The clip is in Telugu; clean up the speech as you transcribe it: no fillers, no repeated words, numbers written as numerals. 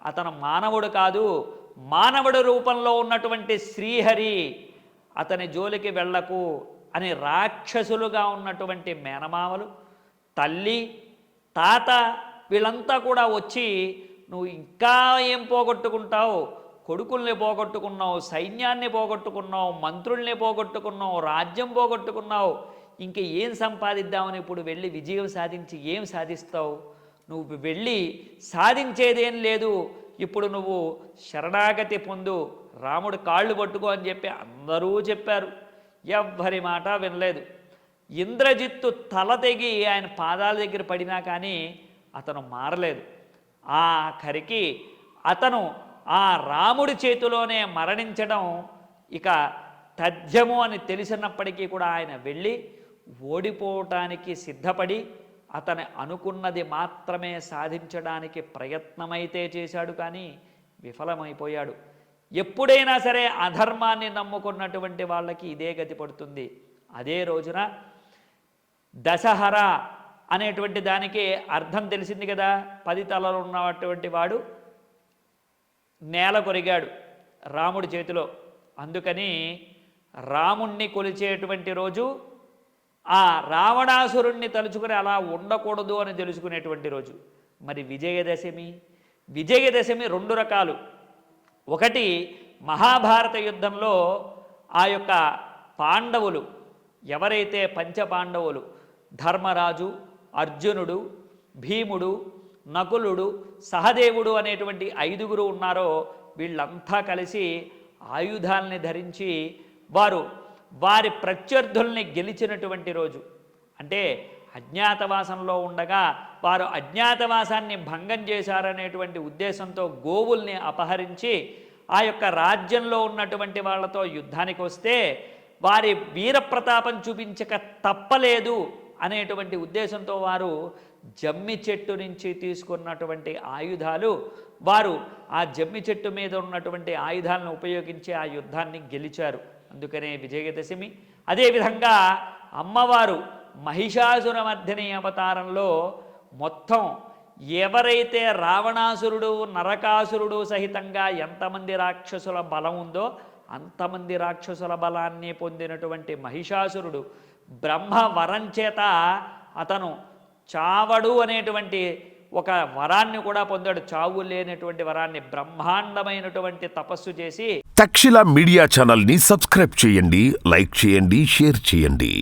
అతను మానవుడు కాదు, మానవుడి రూపంలో ఉన్నటువంటి శ్రీహరి, అతని జోలికి వెళ్ళకు అని రాక్షసులుగా ఉన్నటువంటి మేనమామలు, తల్లి, తాత వీళ్ళంతా కూడా వచ్చి నువ్వు ఇంకా ఏం పోగొట్టుకుంటావు, కొడుకుల్ని పోగొట్టుకున్నావు, సైన్యాన్ని పోగొట్టుకున్నావు, మంత్రుల్ని పోగొట్టుకున్నావు, రాజ్యం పోగొట్టుకున్నావు, ఇంక ఏం సంపాదిద్దామని ఇప్పుడు వెళ్ళి విజయం సాధించి ఏం సాధిస్తావు, నువ్వు వెళ్ళి సాధించేదేం లేదు, ఇప్పుడు నువ్వు శరణాగతి పొందు, రాముడు కాళ్ళు పట్టుకో అని చెప్పి అందరూ చెప్పారు. ఎవ్వరి మాట వినలేదు. ఇంద్రజిత్తు తల తెగి ఆయన పాదాల దగ్గర పడినా కానీ అతను మారలేదు. ఆఖరికి అతను ఆ రాముడి చేతిలోనే మరణించడం ఇక తథ్యము అని తెలిసినప్పటికీ కూడా ఆయన వెళ్ళి ఓడిపోవటానికి సిద్ధపడి అతను అనుకున్నది మాత్రమే సాధించడానికి ప్రయత్నమైతే చేశాడు, కానీ విఫలమైపోయాడు. ఎప్పుడైనా సరే అధర్మాన్ని నమ్ముకున్నటువంటి వాళ్ళకి ఇదే గతి పడుతుంది. అదే రోజున దశహర అనేటువంటి దానికి అర్థం తెలిసింది కదా, 10 తలలు ఉన్నటువంటి వాడు నేల కొరిగాడు రాముడి చేతిలో. అందుకని రాముణ్ణి కొలిచేటువంటి రోజు, ఆ రావణాసురుణ్ణి తలుచుకుని అలా ఉండకూడదు అని తెలుసుకునేటువంటి రోజు. మరి విజయదశమి, విజయదశమి 2 రకాలు. ఒకటి మహాభారత యుద్ధంలో ఆ యొక్క పాండవులు ఎవరైతే పంచపాండవులు ధర్మరాజు, అర్జునుడు, భీముడు, నకులుడు, సహదేవుడు అనేటువంటి 5గురు ఉన్నారో వీళ్ళంతా కలిసి ఆయుధాలని ధరించి వారి ప్రత్యర్థుల్ని గెలిచినటువంటి రోజు. అంటే అజ్ఞాతవాసంలో ఉండగా వారు అజ్ఞాతవాసాన్ని భంగం చేశారనేటువంటి ఉద్దేశంతో గోవుల్ని అపహరించి ఆ యొక్క రాజ్యంలో ఉన్నటువంటి వాళ్ళతో యుద్ధానికి వస్తే వారి వీరప్రతాపం చూపించక తప్పలేదు అనేటువంటి ఉద్దేశంతో వారు జమ్మి చెట్టు నుంచి తీసుకున్నటువంటి ఆయుధాలు, వారు ఆ జమ్మి చెట్టు మీద ఉన్నటువంటి ఆయుధాలను ఉపయోగించి ఆ యుద్ధాన్ని గెలిచారు. అందుకనే విజయదశమి. అదేవిధంగా అమ్మవారు మహిషాసురమర్దిని అవతారంలో మొత్తం ఎవరైతే రావణాసురుడు, నరకాసురుడు సహితంగా ఎంతమంది రాక్షసుల బలం ఉందో అంతమంది రాక్షసుల బలాన్ని పొందినటువంటి మహిషాసురుడు బ్రహ్మ వరం చేత అతను చావడు అనేటువంటి ఒక వరాన్ని కూడా పొందాడు. చావు లేనటువంటి వరాన్ని బ్రహ్మాండమైనటువంటి తపస్సు చేసి. తక్షశిల మీడియా ఛానల్ని సబ్స్క్రైబ్ చేయండి, లైక్ చేయండి, షేర్ చేయండి.